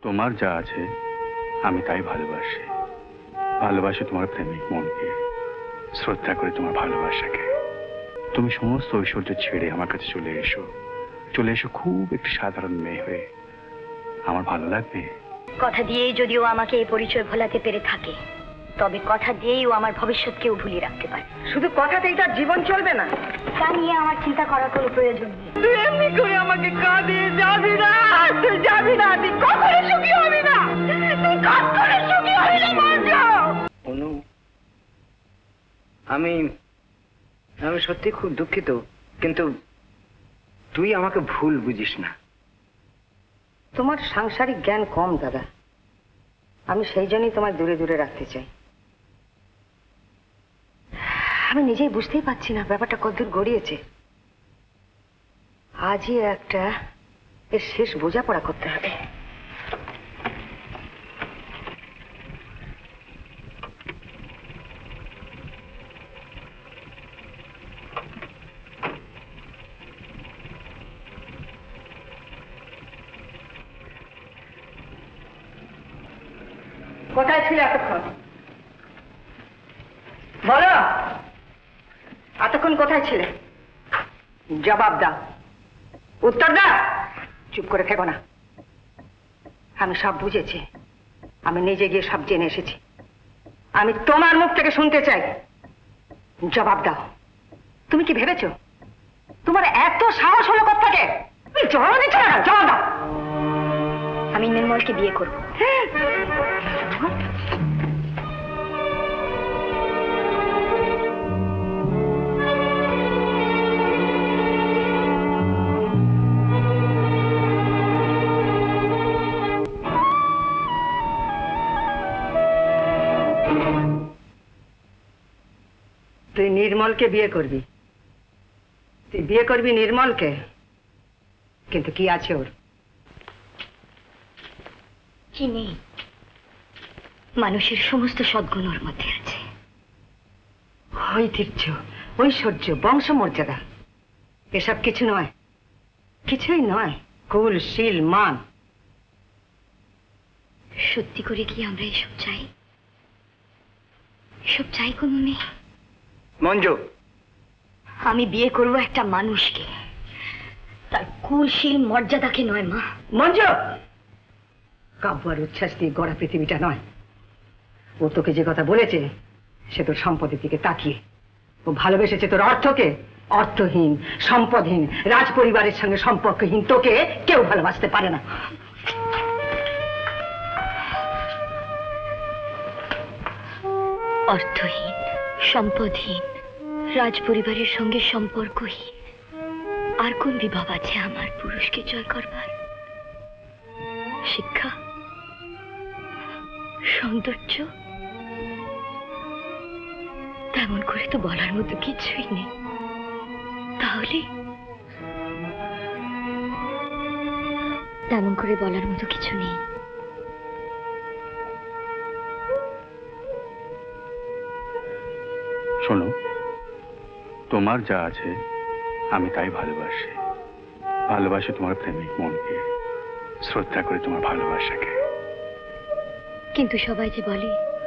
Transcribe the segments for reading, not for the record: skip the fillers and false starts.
তোমার যা আছে আমি তাই ভালোবাসি। ভালোবাসি তোমার প্রেমিক মনকে, শ্রদ্ধা করে তোমার ভালোবাসাকে। তুমি সমস্ত ঐশ্বর্য ছেড়ে আমার কাছে চলে এসো, চলে এসো খুব একটি সাধারণ মেয়ে হয়ে। আমার ভালো লাগবে। কথা দিয়েই যদিও আমাকে এই পরিচয় ভোলাতে পেরে থাকে, তবে কথা দিয়েই ও আমার ভবিষ্যৎকেও ভুলিয়ে রাখতে পারে। শুধু কথাতেই তার জীবন চলবে না, তা নিয়ে আমার চিন্তা করার কোনো প্রয়োজন নেই। তুই এমনি করে আমাকে কাঁদিয়ে যাবি না, তুই যাবি না, তুই কখনো সুখী হবি না, তুই কখনো সুখী হবি না। অনু, আমি সত্যি খুব দুঃখিত, কিন্তু তুই আমাকে ভুল বুঝিস না। তোমার সাংসারিক জ্ঞান কম দাদা, আমি সেই জন্যই তোমায় দূরে দূরে রাখতে চাই। আমি নিজেই বুঝতেই পারছি না ব্যাপারটা কতদূর গড়িয়েছে। আজই একটা এর শেষ বোঝাপড়া করতে হবে। কোথায় ছিল এতক্ষণ? বলো, এতক্ষণ কোথায় ছিলে? জবাব দাও, উত্তর দাও। চুপ করে থেকো না। আমি সব বুঝেছি, আমি নিজে গিয়ে সব জেনে এসেছি। আমি তোমার মুখ থেকে শুনতে চাই, জবাব দাও। তুমি কি ভেবেছো তোমার এত সাহস হলো কোত্থেকে? তুমি জবাব দিচ্ছ না, জবাব দাও। আমি নির্মলকে বিয়ে করব। তুই নির্মলকে বিয়ে করবি? তুই বিয়ে করবি নির্মলকে? কিন্তু কি আছে ওর? কি নেই? মানুষের সমস্ত সদ্গুণ ওর মধ্যে আছে। ঐতিহ্য, ঐশ্বর্য, বংশমর্যাদা, এসব কিছু নয়, কিছুই নয়। কুল, শীল, মান। সত্যি করে কি আমরা এসব চাই? এসব চাই কোনো নেই। মঞ্জু, আমি বিয়ে করব একটা মানুষকে, তার কুলশীল মর্যাদাকে নয় মা। মঞ্জু, কাব্য আর উচ্ছ্বাস দিয়ে গড়া পৃথিবীটা নয়। ও তোকে যে কথা বলেছে সে তোর সম্পদের দিকে তাকিয়ে। ও ভালোবেসেছে তোর অর্থকে। অর্থহীন, সম্পদহীন, রাজ পরিবারের সঙ্গে সম্পর্কহীন তোকে কেউ ভালোবাসতে পারে না। অর্থহীন, সম্পদহীন, রাজ পরিবারের সঙ্গে সম্পর্কহীন আর কোন বিভাব আছে আমার পুরুষকে জয় করবার? শিক্ষা, সৌন্দর্য, তেমন করে তো বলার মতো কিছুই নেই। তাহলে তেমন করে বলার মতো কিছু নেই। শোনো, তোমার যা আছে আমি তাই ভালোবাসি। ভালোবাসি তোমার প্রেমিক মনকে, শ্রদ্ধা করে তোমার ভালোবাসাকে। কিন্তু সবাই যে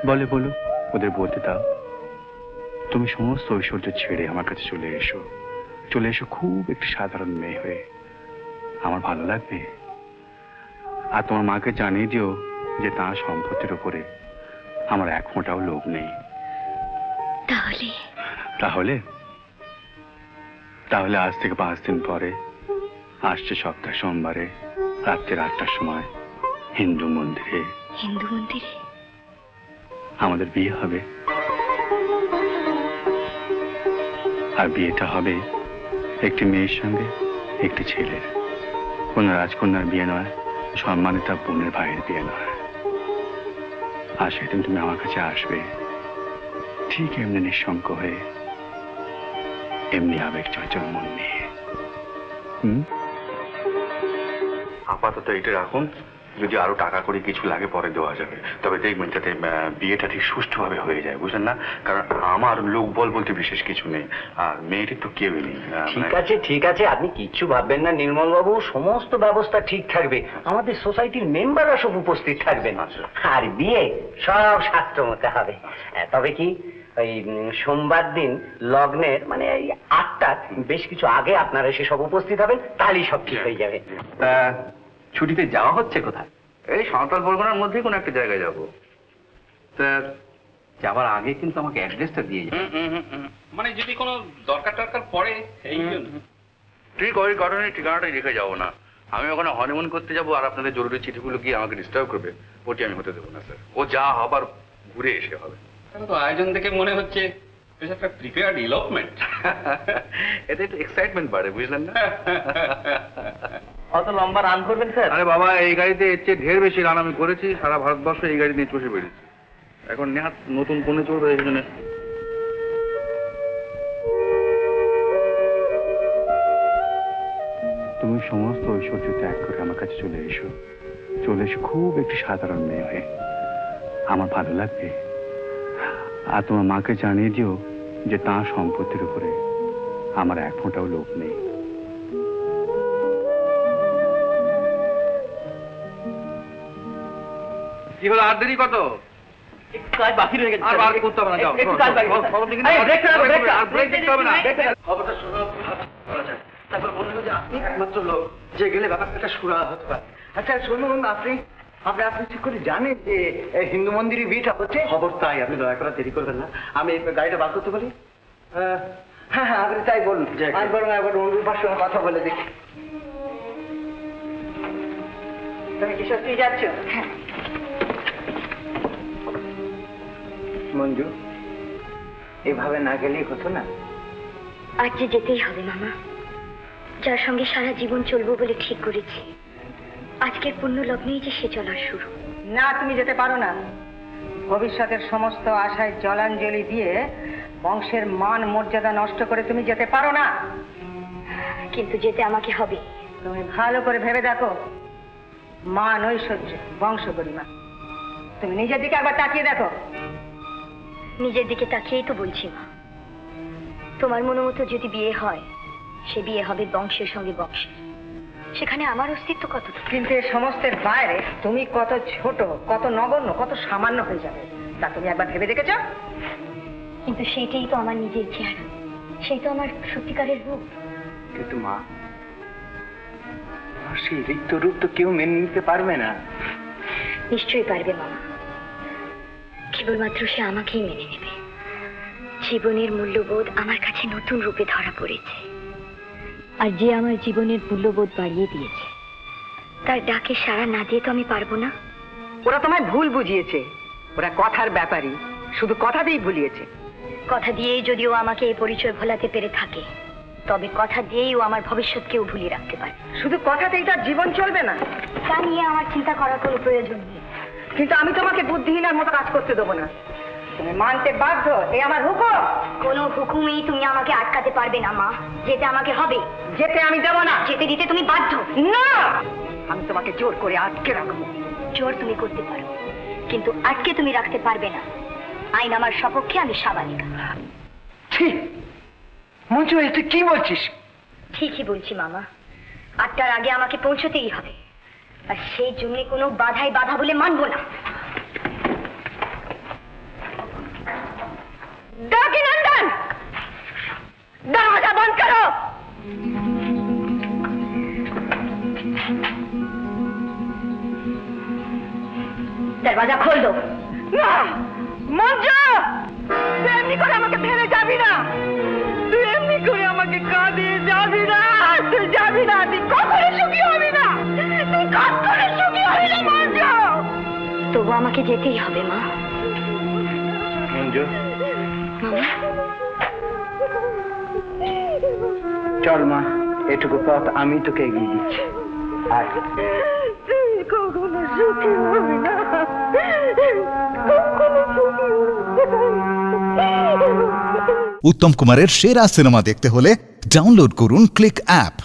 বলে বলো, ওদের বলতে দাও। তুমি সমস্ত ঐশ্বর্য ছেড়ে আমার কাছে চলে এসো, চলে এসো খুব একটি সাধারণ মেয়ে হয়ে। আমার ভালো লাগবে। আর তোমার মাকে জানিয়ে দিও যে তার সম্পত্তির উপরে আমার এক ফোঁটাও লোভ নেই। তাহলে তাহলে আজ থেকে 5 দিন পরে আসছে সপ্তাহ সোমবারে রাত্রি 8টার সময় হিন্দু মন্দিরে আমাদের বিয়ে হবে। আর বিয়েটা হবে একটি মেয়ের সঙ্গে একটি ছেলের। কোন রাজকন্যার বিয়ে নয়, সম্মানিত বোনের ভাইয়ের বিয়ে নয়। আর সেদিন তুমি আমার কাছে আসবে ঠিক এমনি নিঃশঙ্ক হয়ে, এমনি আবেগ চঞ্চল মন নিয়ে। আপাতত এটা রাখুন, যদি আরো টাকা করে কিছু লাগে পরে দেওয়া যাবে, তবে দেখবেন যাতে বিয়েটা ঠিক সুষ্ঠুভাবে হয়ে যায়, বুঝলেন না? কারণ আমার লোক বল বলতে বিশেষ কিছু নেই, আর মেয়েটির তো কেউই নেই। ঠিক আছে, আপনি কিচ্ছু ভাববেন না নির্মল বাবু, সমস্ত ব্যবস্থা ঠিক থাকবে। আমাদের সোসাইটির মেম্বাররা সব উপস্থিত থাকবেন, আর বিয়ে সব শাস্ত্র মতে হবে। তবে কি ওই সোমবার দিন লগ্নের মানে এই 8টা বেশ কিছু আগে আপনারা এসে সব উপস্থিত হবেন, তাহলেই সব ঠিক হয়ে যাবে। ছুটিতে যাওয়া হচ্ছে কোথায়? এই সাঁওতাল পরগনার মধ্যেই কোনো একটা জায়গায় যাবো। স্যার যাওয়ার আগে কিন্তু আমাকে অ্যাড্রেসটা দিয়ে যাবে। মানে যদি কোনো দরকার টরকার পড়ে এই জন্য। ঠিক ওই কারণে ঠিকানাটাই রেখে যাবো না। আমি ওখানে হনিমুন করতে যাবো, আর আপনাদের জরুরি চিঠিগুলো গিয়ে আমাকে ডিস্টার্ব করবে, ওটি আমি হতে দেবো না স্যার। ও যা হবার ঘুরে এসে হবে। তো আয়োজন দেখে মনে হচ্ছে বেশ একটা প্রিপেয়ার্ড ইলপমেন্ট। এতে একটু এক্সাইটমেন্ট বাড়ে, বুঝলেন না? অত লম্বা রান করবেন স্যার? আরে বাবা, এই গাড়িতে এর চেয়ে ঢের বেশি রান আমি করেছি, সারা ভারতবর্ষ এই গাড়ি নিয়ে চষে বেরিয়েছি। এখন নেহাত নতুন কোনে চলবে, এই জন্য। তুমি সমস্ত ঐশ্বর্য ত্যাগ করে আমার কাছে চলে এসো, খুব একটি সাধারণ মেয়ে হয়ে। আমার ভালো লাগবে। আর তোমার মাকে জানিয়ে দিও যে তাঁর সম্পত্তির উপরে আমার এক ফোঁটাও লোভ নেই। কি হলো, আর দেরি কত? কাজ বাকি রয়ে গেছে, আর বার করতে হবে না, যাও। একটু কাজ বাকি আছে। আর ব্রেক দিতে হবে না। খবরটা শুনে করা যায়, তারপর মনে হলো যে আপনি একমাত্র লোক যে গেলে ব্যাপারটা সুরা হতে পারে। আচ্ছা শুনুন, আপনি ঠিক করে জানেন যে হিন্দু মন্দিরে বিয়েটা হচ্ছে? খবর তাই, আপনি দয়া করে দেরি করবেন না। আমি গাড়িটা বার করতে পারি? হ্যাঁ, আপনি তাই বলুন। আমি বরং একবার অনুরূপার সঙ্গে কথা বলে দেখি। তুমি কি সত্যি যাচ্ছ? হ্যাঁ। মঞ্জু, এভাবে না গেলেই হতো না? আজ যে যেতেই হবে মামা, যার সঙ্গে সারা জীবন চলবো বলে ঠিক করেছি, আজকের পুণ্য লগ্নেই যে সে চলার শুরু। না, তুমি যেতে পারো না। ভবিষ্যতের সমস্ত আশায় জলাঞ্জলি দিয়ে বংশের মান মর্যাদা নষ্ট করে তুমি যেতে পারো না। কিন্তু যেতে আমাকে হবে। তুমি ভালো করে ভেবে দেখো, মান ঐশ্বর্য বংশ গরিমা, তুমি নিজের দিকে একবার তাকিয়ে দেখো। নিজের দিকে তাকিয়েই তো বলছি মা, তোমার মনে মতো যদি বিয়ে হয়, সে বিয়ে হবে বংশের সঙ্গে বংশের, সেখানে আমার অস্তিত্ব কত। কিন্তু এই সমস্তের বাইরে তুমি কত ছোট, কত নগণ্য, কত সামান্য হয়ে যাবে, তা তুমি একবার ভেবে দেখেছ? কিন্তু সেইটাই তো আমার নিজের চেহারা, সেই তো আমার সত্যিকারের রূপ। কিন্তু মা, সেই রিক্ত রূপ তো কেউ মেনে নিতে পারবে না। নিশ্চয়ই পারবে মামা, কেবলমাত্র সে আমাকেই মেনে নেবে। জীবনের মূল্যবোধ আমার কাছে নতুন রূপে ধরা পড়েছে, আর যে আমার জীবনের মূল্যবোধ বাড়িয়ে দিয়েছে, তার ডাকে সাড়া না দিয়ে তো আমি পারবো না। ওরা তোমায় ভুল বুঝিয়েছে, ওরা কথার ব্যাপারী, শুধু কথাতেই ভুলিয়েছে। কথা দিয়েই যদিও আমাকে এই পরিচয় ভোলাতে পেরে থাকে, তবে কথা দিয়েই ও আমার ভবিষ্যৎকেও ভুলিয়ে রাখতে পারে। শুধু কথাতেই তার জীবন চলবে না, তা নিয়ে আমার চিন্তা করার কোনো প্রয়োজন নেই। কিন্তু আমি তোমাকে বুদ্ধিহীনার মতো কাজ করতে দেবো না। তুমি মানতে বাধ্য, এই আমার হুকুম। কোনো হুকুমেই তুমি আমাকে আটকাতে পারবে না মা, যেতে আমাকে হবে। যেতে আমি দেবো না। যেতে দিতে তুমি বাধ্য। না, আমি তোমাকে জোর করে আটকে রাখবো। জোর তুমি করতে পারো, কিন্তু আটকে তুমি রাখতে পারবে না। আইন আমার সপক্ষে, আমি সাবালিকা। ঠিক মঞ্জু, তুই কি বলছিস? ঠিকই বলছি মামা, 8টার আগে আমাকে পৌঁছতেই হবে, আর সেই জন্য কোনো বাধাই বাধা বলে মানবো না। নন্দন, দরওয়াজা বন্ধ করো। দরওয়াজা খোল দো। না মঞ্জু, তুই এমনি করে আমাকে ফেলে যাবি না। তুই এমনি করে আমাকে কাঁদিয়ে যাবি না। তুই যাবি না, তুই কখনো সুখী হবি না। তুই কখনো সুখী হবি না মঞ্জু। তবু আমাকে যেতেই হবে মা। মঞ্জু, মামা, চল মা, এটুকু পথ আমি তোকে এগিয়ে দিচ্ছি। আর তুই কখনো সুখী হবি না। কখনো সুখী হবি না। উত্তম কুমারের সেরা সিনেমা দেখতে হলে ডাউনলোড করুন ক্লিক অ্যাপ।